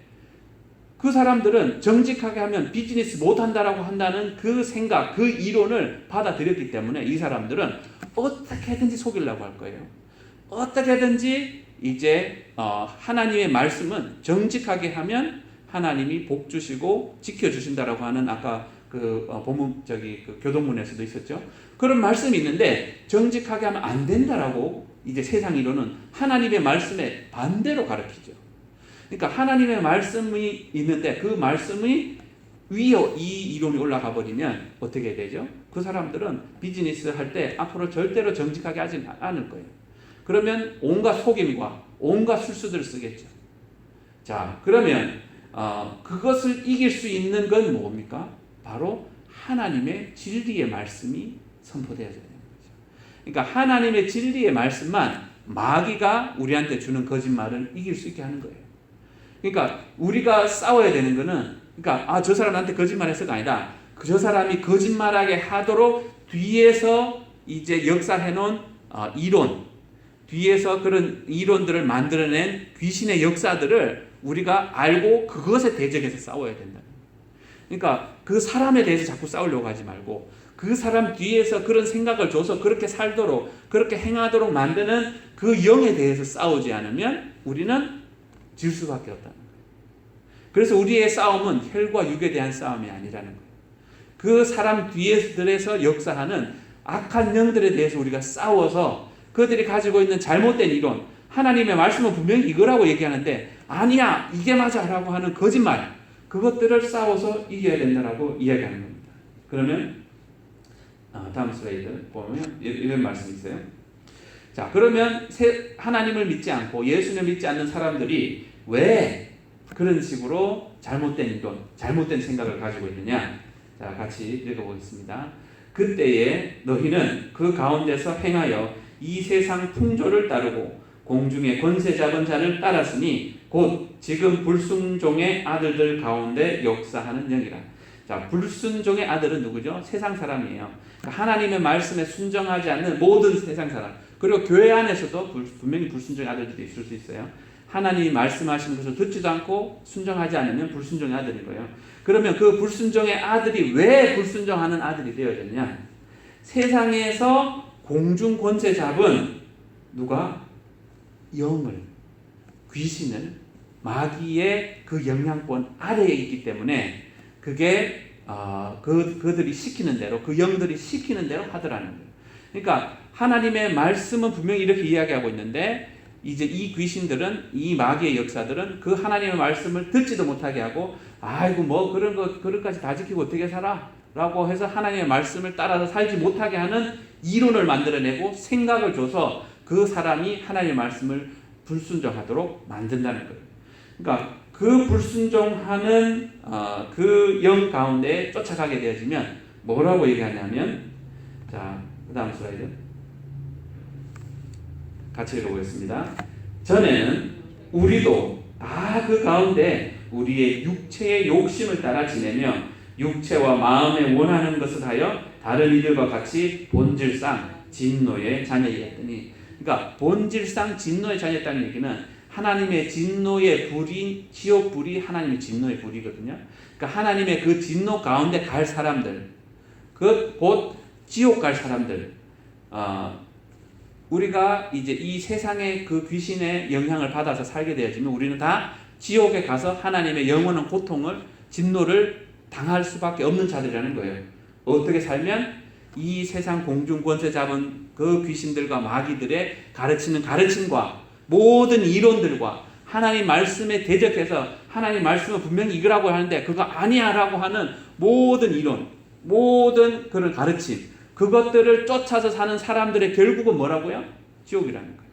그 사람들은 정직하게 하면 비즈니스 못한다라고 한다는 그 생각, 그 이론을 받아들였기 때문에 이 사람들은 어떻게든지 속이려고 할 거예요. 어떻게든지 이제 하나님의 말씀은 정직하게 하면 하나님이 복 주시고 지켜주신다라고 하는 아까 본문 교동문에서도 있었죠. 그런 말씀이 있는데 정직하게 하면 안 된다라고 이제 세상 이론은 하나님의 말씀에 반대로 가르치죠. 그러니까 하나님의 말씀이 있는데 그 말씀이 위에 이 이론이 올라가 버리면 어떻게 되죠? 그 사람들은 비즈니스 할 때 앞으로 절대로 정직하게 하지 않을 거예요. 그러면 온갖 속임과 온갖 술수들을 쓰겠죠. 자, 그러면 그것을 이길 수 있는 건 뭡니까? 바로 하나님의 진리의 말씀이 선포되어져야 되는 거죠. 그러니까 하나님의 진리의 말씀만 마귀가 우리한테 주는 거짓말을 이길 수 있게 하는 거예요. 그러니까 우리가 싸워야 되는 거는, 그러니까 저 사람 나한테 거짓말했어가 아니라 저 사람이 거짓말하게 하도록 뒤에서 이제 역사해 놓은 이론, 뒤에서 그런 이론들을 만들어낸 귀신의 역사들을 우리가 알고 그것에 대적해서 싸워야 된다. 그러니까 그 사람에 대해서 자꾸 싸우려고 하지 말고 그 사람 뒤에서 그런 생각을 줘서 그렇게 살도록 그렇게 행하도록 만드는 그 영에 대해서 싸우지 않으면 우리는 질 수밖에 없다는 거예요. 그래서 우리의 싸움은 혈과 육에 대한 싸움이 아니라는 거예요. 그 사람 뒤에서 역사하는 악한 영들에 대해서 우리가 싸워서 그들이 가지고 있는 잘못된 이론, 하나님의 말씀은 분명히 이거라고 얘기하는데 아니야 이게 맞아 라고 하는 거짓말, 그것들을 싸워서 이겨야 된다라고 이야기하는 겁니다. 그러면 다음 슬라이드 보면 이런 말씀이 있어요. 자, 그러면 하나님을 믿지 않고 예수님을 믿지 않는 사람들이 왜 그런 식으로 잘못된 이론, 잘못된 생각을 가지고 있느냐? 자, 같이 읽어보겠습니다. 그때에 너희는 그 가운데서 행하여 이 세상 풍조를 따르고 공중의 권세 잡은 자를 따랐으니 곧 지금 불순종의 아들들 가운데 역사하는 영이라. 자, 불순종의 아들은 누구죠? 세상 사람이에요. 그러니까 하나님의 말씀에 순종하지 않는 모든 세상 사람. 그리고 교회 안에서도 분명히 불순종의 아들들이 있을 수 있어요. 하나님이 말씀하시는 것을 듣지도 않고 순종하지 않으면 불순종의 아들인 거예요. 그러면 그 불순종의 아들이 왜 불순종하는 아들이 되어졌냐? 세상에서 공중 권세 잡은 누가? 영을, 귀신을, 마귀의 그 영향권 아래에 있기 때문에 그게 그들이 시키는 대로, 그 영들이 시키는 대로 하더라는 거예요. 그러니까 하나님의 말씀은 분명히 이렇게 이야기하고 있는데 이제 이 귀신들은, 이 마귀의 역사들은 그 하나님의 말씀을 듣지도 못하게 하고, 아이고 뭐 그런 거 그릇까지 다 지키고 어떻게 살아? 라고 해서 하나님의 말씀을 따라서 살지 못하게 하는 이론을 만들어내고 생각을 줘서 그 사람이 하나님의 말씀을 불순종하도록 만든다는 거예요. 그러니까 그 불순종하는 그 영 가운데 쫓아가게 되어지면 뭐라고 얘기하냐면, 자, 그 다음 슬라이드 같이 읽어보겠습니다. 전에는 우리도 다 그 가운데 우리의 육체의 욕심을 따라 지내며 육체와 마음에 원하는 것을 하여 다른 이들과 같이 본질상 진노의 자녀이었더니, 그러니까 본질상 진노의 자녀였다는 얘기는 하나님의 진노의 불이, 지옥 불이 하나님의 진노의 불이거든요. 그러니까 하나님의 그 진노 가운데 갈 사람들, 그 곧 지옥 갈 사람들, 우리가 이제 이 세상의 그 귀신의 영향을 받아서 살게 되어지면 우리는 다 지옥에 가서 하나님의 영원한 고통을, 진노를 당할 수밖에 없는 자들이라는 거예요. 어떻게 살면? 이 세상 공중 권세 잡은 그 귀신들과 마귀들의 가르치는 가르침과 모든 이론들과 하나님 말씀에 대적해서 하나님 말씀은 분명히 이거라고 하는데 그거 아니야 라고 하는 모든 이론, 모든 그런 가르침, 그것들을 쫓아서 사는 사람들의 결국은 뭐라고요? 지옥이라는 거예요.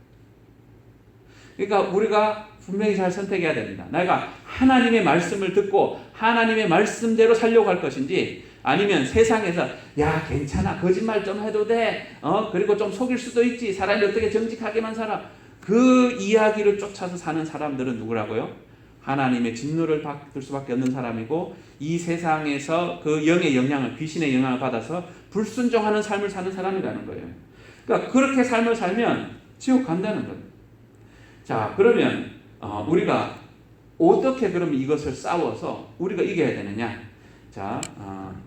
그러니까 우리가 분명히 잘 선택해야 됩니다. 내가 하나님의 말씀을 듣고 하나님의 말씀대로 살려고 할 것인지, 아니면 세상에서 야 괜찮아 거짓말 좀 해도 돼, 그리고 좀 속일 수도 있지, 사람이 어떻게 정직하게만 살아, 그 이야기를 쫓아서 사는 사람들은 누구라고요? 하나님의 진노를 받을 수밖에 없는 사람이고, 이 세상에서 그 영의 영향을, 귀신의 영향을 받아서 불순종하는 삶을 사는 사람이라는 거예요. 그러니까 그렇게 삶을 살면 지옥 간다는 거예요. 자, 그러면 우리가 어떻게 그러면 이것을 싸워서 우리가 이겨야 되느냐? 자,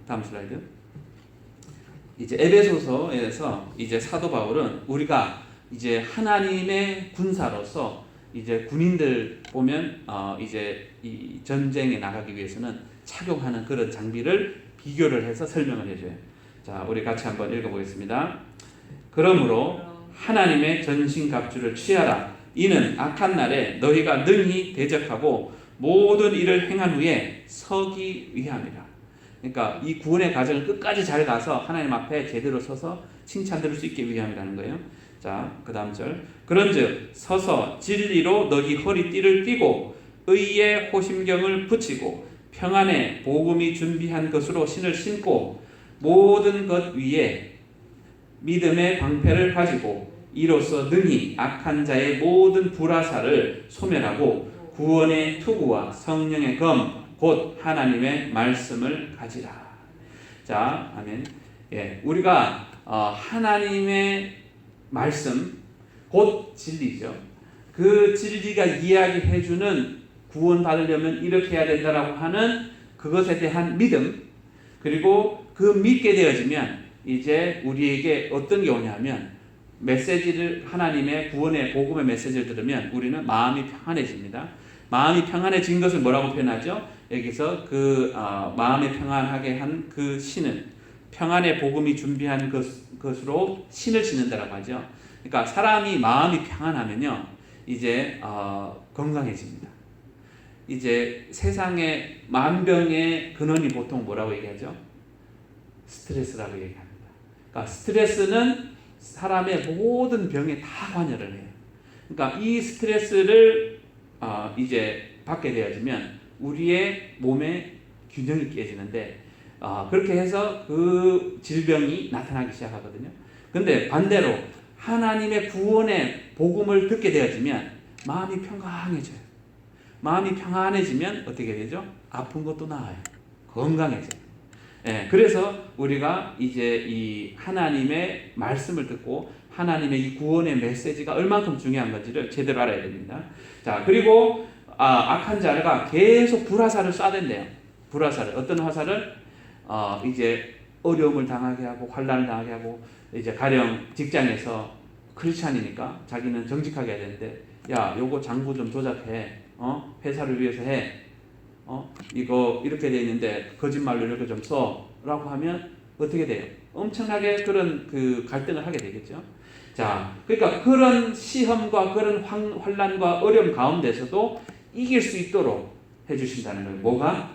다음 슬라이드. 이제 에베소서에서 이제 사도 바울은 우리가 이제 하나님의 군사로서 이제 군인들 보면 이제 이 전쟁에 나가기 위해서는 착용하는 그런 장비를 비교를 해서 설명을 해줘요. 자, 우리 같이 한번 읽어보겠습니다. 그러므로 하나님의 전신갑주를 취하라. 이는 악한 날에 너희가 능히 대적하고 모든 일을 행한 후에 서기 위함이라. 그러니까 이 구원의 과정을 끝까지 잘 가서 하나님 앞에 제대로 서서 칭찬 들을 수 있게 위함이라는 거예요. 자, 그 다음 절. 그런즉 서서 진리로 너희 허리띠를 띠고 의의 호심경을 붙이고 평안의 복음이 준비한 것으로 신을 신고 모든 것 위에 믿음의 방패를 가지고 이로써 능히 악한 자의 모든 불화살을 소멸하고 구원의 투구와 성령의 검 곧 하나님의 말씀을 가지라. 자, 아멘. 예, 우리가 하나님의 말씀 곧 진리죠. 그 진리가 이야기해주는 구원 받으려면 이렇게 해야 된다라고 하는 그것에 대한 믿음, 그리고 그 믿게 되어지면 이제 우리에게 어떤 게 오냐면 메시지를 하나님의 구원의 복음의 메시지를 들으면 우리는 마음이 평안해집니다. 마음이 평안해진 것을 뭐라고 표현하죠? 여기서 마음이 평안하게 한 그 신은 평안의 복음이 준비한 것으로 신을 짓는다라고 하죠. 그러니까 사람이 마음이 평안하면요, 이제 건강해집니다. 이제 세상의 만병의 근원이 보통 뭐라고 얘기하죠? 스트레스라고 얘기합니다. 그러니까 스트레스는 사람의 모든 병에 다 관여를 해요. 그러니까 이 스트레스를 이제 받게 되어지면 우리의 몸의 균형이 깨지는데 그렇게 해서 그 질병이 나타나기 시작하거든요. 근데 반대로 하나님의 구원의 복음을 듣게 되어지면 마음이 평강해져요. 마음이 평안해지면 어떻게 되죠? 아픈 것도 나아요. 건강해져요. 예, 그래서 우리가 이제 이 하나님의 말씀을 듣고 하나님의 이 구원의 메시지가 얼만큼 중요한 건지를 제대로 알아야 됩니다. 자, 그리고 악한 자가 계속 불화살을 쏴댄대요. 불화살을, 어떤 화살을 이제 어려움을 당하게 하고 환난을 당하게 하고, 이제 가령 직장에서 크리스찬이니까 자기는 정직하게 해야 되는데, 야, 요거 장부 좀 조작해. 회사를 위해서 해. 이거 이렇게 돼 있는데 거짓말로 이렇게 좀 써. 라고 하면 어떻게 돼요? 엄청나게 그런 그 갈등을 하게 되겠죠. 자, 그러니까 그런 시험과 그런 환난과 어려움 가운데서도 이길 수 있도록 해주신다는 거예요. 뭐가?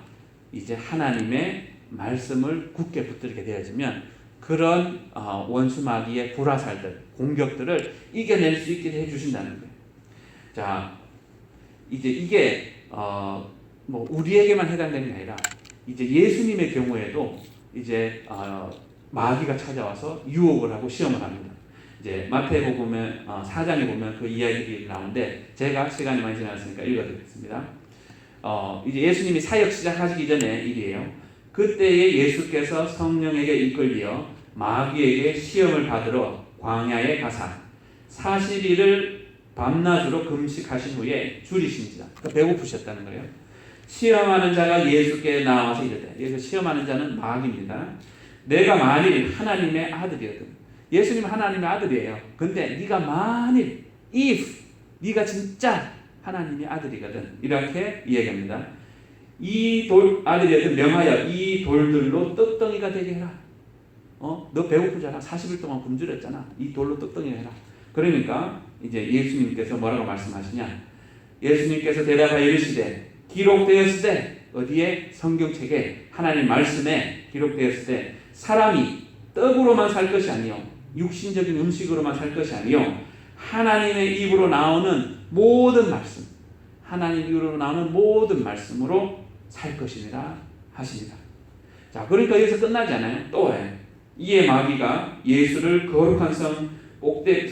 이제 하나님의 말씀을 굳게 붙들게 되어지면 그런 원수 마귀의 불화살들, 공격들을 이겨낼 수 있게 해주신다는 거예요. 자, 이제 이게 뭐 우리에게만 해당되는 게 아니라 이제 예수님의 경우에도 이제 마귀가 찾아와서 유혹을 하고 시험을 합니다. 이제 마태복음의 4장에 보면 그 이야기들이 나오는데 제가 시간이 많이 지났으니까 읽어드리겠습니다. 이제 예수님이 사역 시작하시기 전에 일이에요. 그때에 예수께서 성령에게 이끌려 마귀에게 시험을 받으러 광야에 가사 40일을 밤낮으로 금식하신 후에 줄이신지라. 그러니까 배고프셨다는 거예요. 시험하는 자가 예수께 나와서 이르되, 여기서 시험하는 자는 마귀입니다. 내가 만일 하나님의 아들이거든. 예수님은 하나님의 아들이에요. 근데 네가 만일 if 네가 진짜 하나님의 아들이거든, 이렇게 이야기합니다. 이 돌 아들이거든 명하여 이 돌들로 떡덩이가 되게 해라. 너 배고프잖아. 40일 동안 굶주렸잖아. 이 돌로 떡덩이 해라. 그러니까 이제 예수님께서 뭐라고 말씀하시냐? 예수님께서 대답하여 이르시되 기록되었으되, 어디에? 성경책에 하나님 말씀에 기록되었을 때 사람이 떡으로만 살 것이 아니요 육신적인 음식으로만 살 것이 아니요 하나님의 입으로 나오는 모든 말씀, 하나님 입으로 나오는 모든 말씀으로 살 것이니라 하십니다. 자, 그러니까 여기서 끝나지 않아요. 또 해. 이에 마귀가 예수를 거룩한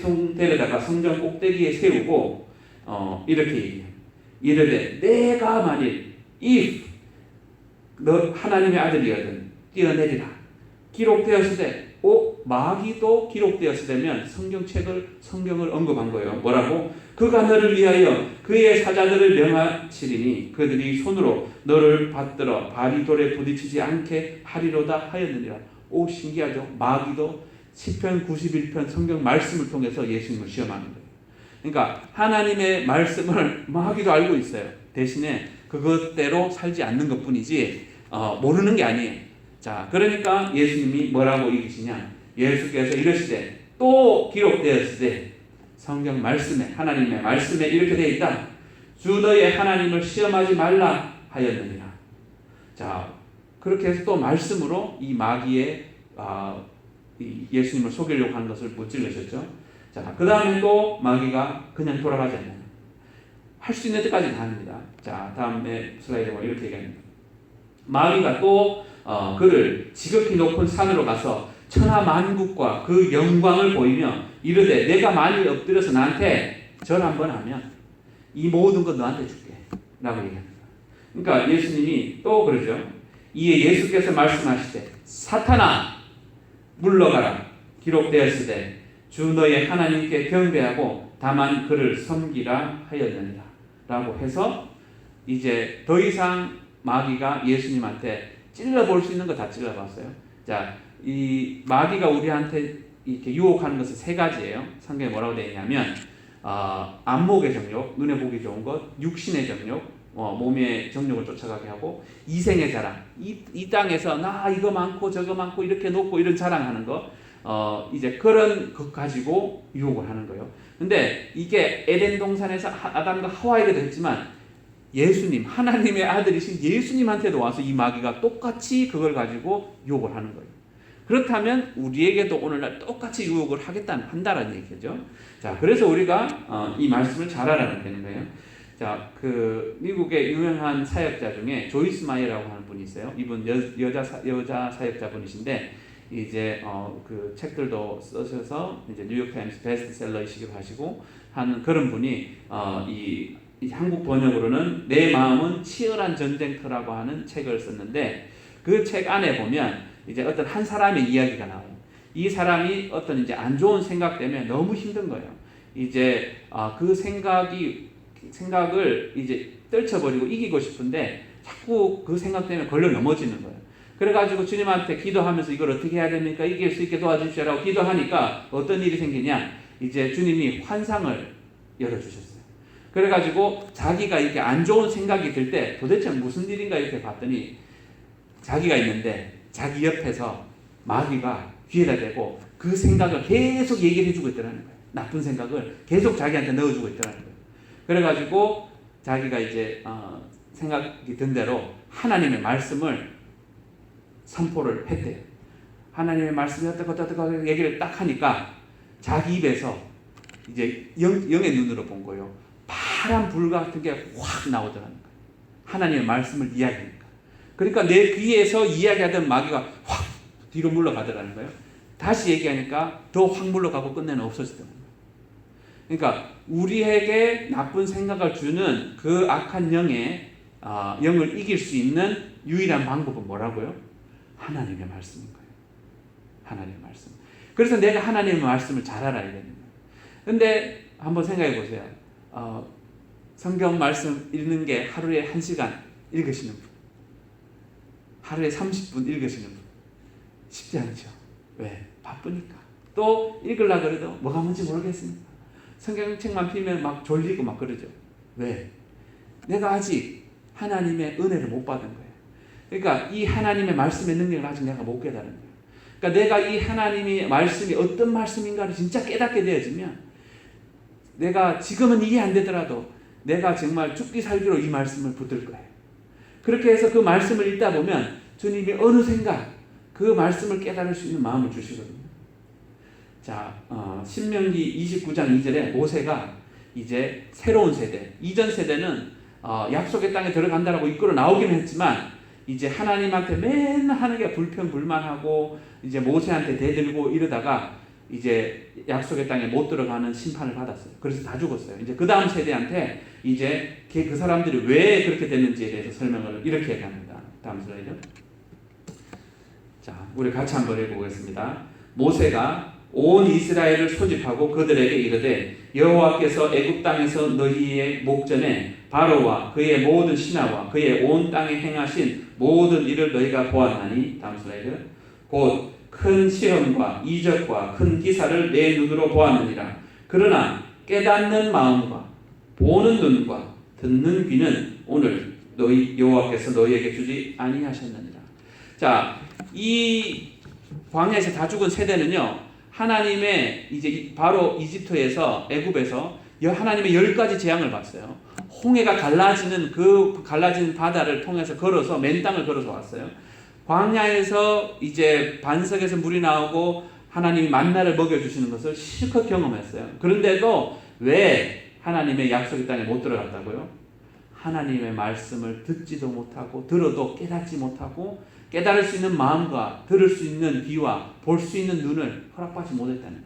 성대에다가 성전 꼭대기에 세우고 이렇게 얘기해요. 이르되 내가 만일 if 너 하나님의 아들이거든 뛰어내리라. 기록되었으되, 마귀도 기록되었으면 성경을 언급한 거예요. 뭐라고? 그가 너를 위하여 그의 사자들을 명하시리니 그들이 손으로 너를 받들어 발이 돌에 부딪히지 않게 하리로다 하였느니라. 신기하죠? 마귀도 시편 91편 성경 말씀을 통해서 예수님을 시험하는 거예요. 그러니까 하나님의 말씀을 마귀도 알고 있어요. 대신에 그것대로 살지 않는 것뿐이지 모르는 게 아니에요. 자, 그러니까 예수님이 뭐라고 이기시냐? 예수께서 이르시되 또 기록되었으되, 성경 말씀에 하나님의 말씀에 이렇게 되어 있다. 주 너의 하나님을 시험하지 말라 하였느니라. 자, 그렇게 해서 또 말씀으로 이 마귀의 예수님을 속이려고 하는 것을 무찔러셨죠. 자, 그 다음에 또 마귀가 그냥 돌아가지 않아요. 할 수 있는 데까지 다 합니다. 자, 다음에 슬라이드 보면 이렇게 얘기합니다. 마귀가 또 그를 지극히 높은 산으로 가서 천하 만국과 그 영광을 보이며 이르되 내가 만일 엎드려서 나한테 절 한번 하면 이 모든 것 너한테 줄게 라고 얘기합니다. 그러니까 예수님이 또 그러죠. 이에 예수께서 말씀하시되 사탄아 물러가라. 기록되었으되 주 너의 하나님께 경배하고 다만 그를 섬기라 하였느니라 라고 해서 이제 더 이상 마귀가 예수님한테 찔러볼 수 있는 거 다 찔러봤어요. 자, 이 마귀가 우리한테 이렇게 유혹하는 것은 세 가지예요. 성경에 뭐라고 되어 있냐면 안목의 정욕, 눈에 보기 좋은 것, 육신의 정욕, 몸의 정욕을 쫓아가게 하고, 이생의 자랑, 이 땅에서 나 이거 많고 저거 많고 이렇게 높고 이런 자랑하는 거, 이제 그런 것 가지고 유혹을 하는 거예요. 근데 이게 에덴 동산에서 아담과 하와에게도 했지만 예수님, 하나님의 아들이신 예수님한테도 와서 이 마귀가 똑같이 그걸 가지고 유혹을 하는 거예요. 그렇다면 우리에게도 오늘날 똑같이 유혹을 한다는 얘기죠. 자, 그래서 우리가 이 말씀을 잘 알아야 되는 거예요. 자, 그 미국의 유명한 사역자 중에 조이스 마이어라고 하는 분이 있어요. 이분 여자 사역자분이신데 이제 그 책들도 쓰셔서 이제 뉴욕 타임스 베스트셀러이시기도 하시고 하는 그런 분이 이 한국 번역으로는 내 마음은 치열한 전쟁터라고 하는 책을 썼는데, 그 책 안에 보면 이제 어떤 한 사람의 이야기가 나와요. 이 사람이 어떤 이제 안 좋은 생각 때문에 너무 힘든 거예요. 이제 그 생각을 이제 떨쳐버리고 이기고 싶은데 자꾸 그 생각 때문에 걸려 넘어지는 거예요. 그래가지고 주님한테 기도하면서 이걸 어떻게 해야 됩니까? 이길 수 있게 도와주십시오라고 기도하니까 어떤 일이 생기냐? 이제 주님이 환상을 열어주셨어요. 그래가지고 자기가 이렇게 안 좋은 생각이 들 때 도대체 무슨 일인가 이렇게 봤더니 자기가 있는데 자기 옆에서 마귀가 귀에다 대고 그 생각을 계속 얘기를 해주고 있더라는 거예요. 나쁜 생각을 계속 자기한테 넣어주고 있더라는 거예요. 그래가지고 자기가 이제 생각이 든 대로 하나님의 말씀을 선포를 했대요. 하나님의 말씀이 어떻게 얘기를 딱 하니까 자기 입에서 이제 영의 눈으로 본 거예요. 파란 불 같은 게 확 나오더라는 거예요. 하나님의 말씀을 이야기하니까. 그러니까 내 귀에서 이야기하던 마귀가 확 뒤로 물러가더라는 거예요. 다시 얘기하니까 더 확 물러가고 끝내는 없어지더라는 거예요. 그러니까 우리에게 나쁜 생각을 주는 그 악한 영을 이길 수 있는 유일한 방법은 뭐라고요? 하나님의 말씀인 거예요. 하나님의 말씀. 그래서 내가 하나님의 말씀을 잘 알아야 되는 거예요. 근데 한번 생각해 보세요. 성경 말씀 읽는 게 하루에 1시간 읽으시는 분, 하루에 30분 읽으시는 분, 쉽지 않죠. 왜? 바쁘니까. 또 읽으려고 그래도 뭐가 뭔지 모르겠습니다. 성경책만 피면 막 졸리고 막 그러죠. 왜? 내가 아직 하나님의 은혜를 못 받은 거예요. 그러니까 이 하나님의 말씀의 능력을 아직 내가 못 깨달은 거예요. 그러니까 내가 이 하나님의 말씀이 어떤 말씀인가를 진짜 깨닫게 되어지면, 내가 지금은 이해 안 되더라도 내가 정말 죽기 살기로 이 말씀을 붙들 거예요. 그렇게 해서 그 말씀을 읽다 보면 주님이 어느샌가 그 말씀을 깨달을 수 있는 마음을 주시거든요. 자, 신명기 29장 2절에 모세가 이제 새로운 세대, 이전 세대는 약속의 땅에 들어간다라고 이끌어 나오긴 했지만 이제 하나님한테 맨날 하는 게 불평불만하고 이제 모세한테 대들고 이러다가 이제 약속의 땅에 못 들어가는 심판을 받았어요. 그래서 다 죽었어요. 이제 그 다음 세대한테 이제 그 사람들이 왜 그렇게 됐는지에 대해서 설명을 이렇게 얘기합니다. 다음 슬라이드. 자, 우리 같이 한번 읽어보겠습니다. 모세가 온 이스라엘을 소집하고 그들에게 이르되 여호와께서 애굽 땅에서 너희의 목전에 바로와 그의 모든 신하와 그의 온 땅에 행하신 모든 일을 너희가 보았나니, 다음 슬라이드. 곧 큰 시험과 이적과 큰 기사를 내 눈으로 보았느니라. 그러나 깨닫는 마음과 보는 눈과 듣는 귀는 오늘 너희 여호와께서 너희에게 주지 아니하셨느니라. 자, 이 광야에서 다 죽은 세대는요, 하나님의 이제 바로 이집트에서 애굽에서 하나님의 10가지 재앙을 봤어요. 홍해가 갈라지는 그 갈라진 바다를 통해서 걸어서 맨 땅을 걸어서 왔어요. 광야에서 이제 반석에서 물이 나오고 하나님이 만나를 먹여주시는 것을 실컷 경험했어요. 그런데도 왜 하나님의 약속의 땅에 못 들어갔다고요? 하나님의 말씀을 듣지도 못하고 들어도 깨닫지 못하고 깨달을 수 있는 마음과 들을 수 있는 귀와 볼 수 있는 눈을 허락받지 못했다는 거예요.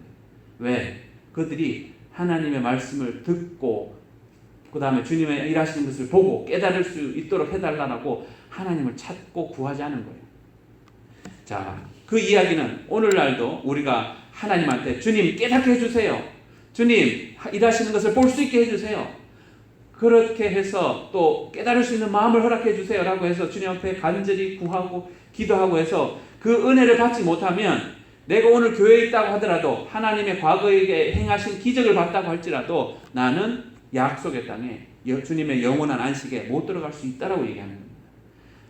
왜? 그들이 하나님의 말씀을 듣고 그 다음에 주님의 일하시는 것을 보고 깨달을 수 있도록 해달라고 하나님을 찾고 구하지 않은 거예요. 자, 그 이야기는 오늘날도 우리가 하나님한테 주님 깨닫게 해주세요. 주님 일하시는 것을 볼 수 있게 해주세요. 그렇게 해서 또 깨달을 수 있는 마음을 허락해 주세요라고 해서 주님 앞에 간절히 구하고 기도하고 해서 그 은혜를 받지 못하면 내가 오늘 교회에 있다고 하더라도 하나님의 과거에 행하신 기적을 봤다고 할지라도 나는 약속의 땅에 주님의 영원한 안식에 못 들어갈 수 있다라고 얘기하는 겁니다.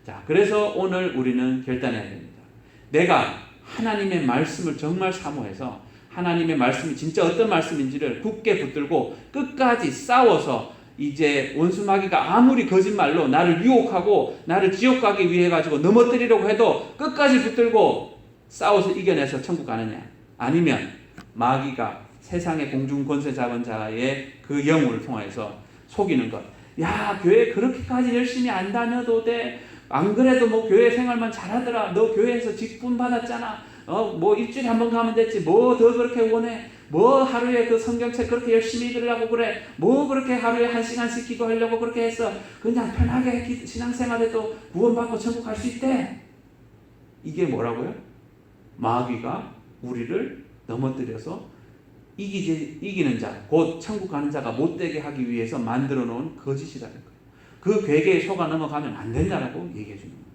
자, 그래서 오늘 우리는 결단해야 됩니다. 내가 하나님의 말씀을 정말 사모해서 하나님의 말씀이 진짜 어떤 말씀인지를 굳게 붙들고 끝까지 싸워서 이제 원수 마귀가 아무리 거짓말로 나를 유혹하고 나를 지옥 가기 위해 가지고 넘어뜨리려고 해도 끝까지 붙들고 싸워서 이겨내서 천국 가느냐, 아니면 마귀가 세상의 공중 권세 잡은 자의 그 영혼을 통해서 속이는 것. 야, 교회 그렇게까지 열심히 안 다녀도 돼. 안 그래도 뭐 교회 생활만 잘하더라. 너 교회에서 직분 받았잖아. 뭐 일주일에 한 번 가면 됐지. 뭐 더 그렇게 원해. 뭐 하루에 그 성경책 그렇게 열심히 읽으려고 그래. 뭐 그렇게 하루에 1시간씩 기도하려고 그렇게 했어. 그냥 편하게 신앙생활해도 구원받고 천국 갈 수 있대. 이게 뭐라고요? 마귀가 우리를 넘어뜨려서 이기는 자, 곧 천국 가는 자가 못되게 하기 위해서 만들어 놓은 거짓이라는 거예요. 그 괴계에 속아 넘어가면 안 된다라고 얘기해 주는 겁니다.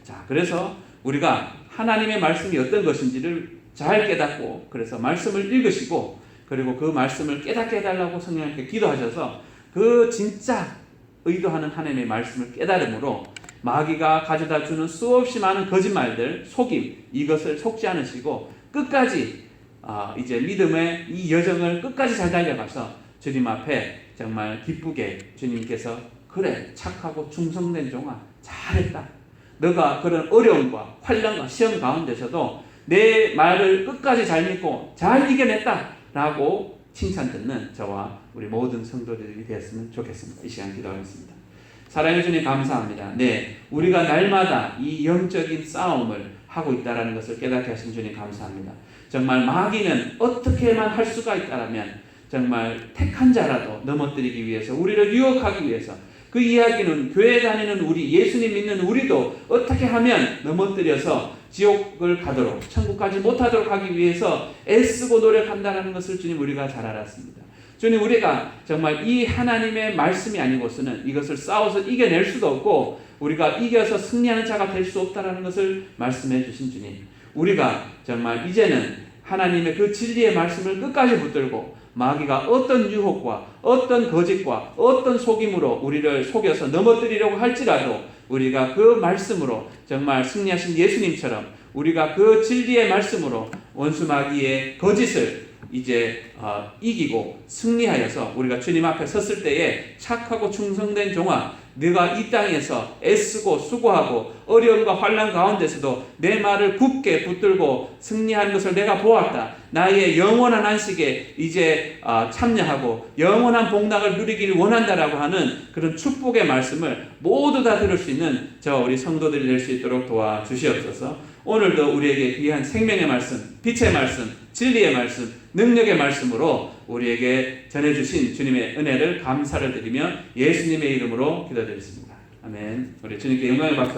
자, 그래서 우리가 하나님의 말씀이 어떤 것인지를 잘 깨닫고, 그래서 말씀을 읽으시고, 그리고 그 말씀을 깨닫게 해달라고 성령님께 기도하셔서 그 진짜 의도하는 하나님의 말씀을 깨달음으로 마귀가 가져다 주는 수없이 많은 거짓말들, 속임, 이것을 속지 않으시고 끝까지 이제 믿음의 이 여정을 끝까지 잘 달려가서 주님 앞에 정말 기쁘게 주님께서 그래, 착하고 충성된 종아, 잘했다. 너가 그런 어려움과 환난과 시험 가운데서도 내 말을 끝까지 잘 믿고 잘 이겨냈다 라고 칭찬 듣는 저와 우리 모든 성도들이 되었으면 좋겠습니다. 이 시간 기도하겠습니다. 사랑해 주님 감사합니다. 네, 우리가 날마다 이 영적인 싸움을 하고 있다는 것을 깨닫게 하신 주님 감사합니다. 정말 마귀는 어떻게만 할 수가 있다면 정말 택한 자라도 넘어뜨리기 위해서, 우리를 유혹하기 위해서, 그 이야기는 교회 다니는 우리, 예수님 믿는 우리도 어떻게 하면 넘어뜨려서 지옥을 가도록, 천국까지 못하도록 하기 위해서 애쓰고 노력한다는 것을 주님 우리가 잘 알았습니다. 주님, 우리가 정말 이 하나님의 말씀이 아니고서는 이것을 싸워서 이겨낼 수도 없고 우리가 이겨서 승리하는 자가 될 수 없다는 것을 말씀해 주신 주님, 우리가 정말 이제는 하나님의 그 진리의 말씀을 끝까지 붙들고 마귀가 어떤 유혹과 어떤 거짓과 어떤 속임으로 우리를 속여서 넘어뜨리려고 할지라도 우리가 그 말씀으로 정말 승리하신 예수님처럼 우리가 그 진리의 말씀으로 원수 마귀의 거짓을 이제 이기고 승리하여서 우리가 주님 앞에 섰을 때에 착하고 충성된 종아, 네가 이 땅에서 애쓰고 수고하고 어려움과 환난 가운데서도 내 말을 굳게 붙들고 승리하는 것을 내가 보았다. 나의 영원한 안식에 이제 참여하고 영원한 복락을 누리기를 원한다라고 하는 그런 축복의 말씀을 모두 다 들을 수 있는 저 우리 성도들이 될 수 있도록 도와주시옵소서. 오늘도 우리에게 귀한 생명의 말씀, 빛의 말씀, 진리의 말씀, 능력의 말씀으로 우리에게 전해주신 주님의 은혜를 감사를 드리며 예수님의 이름으로 기도드리겠습니다. 아멘. 우리 주님께 영광을 받고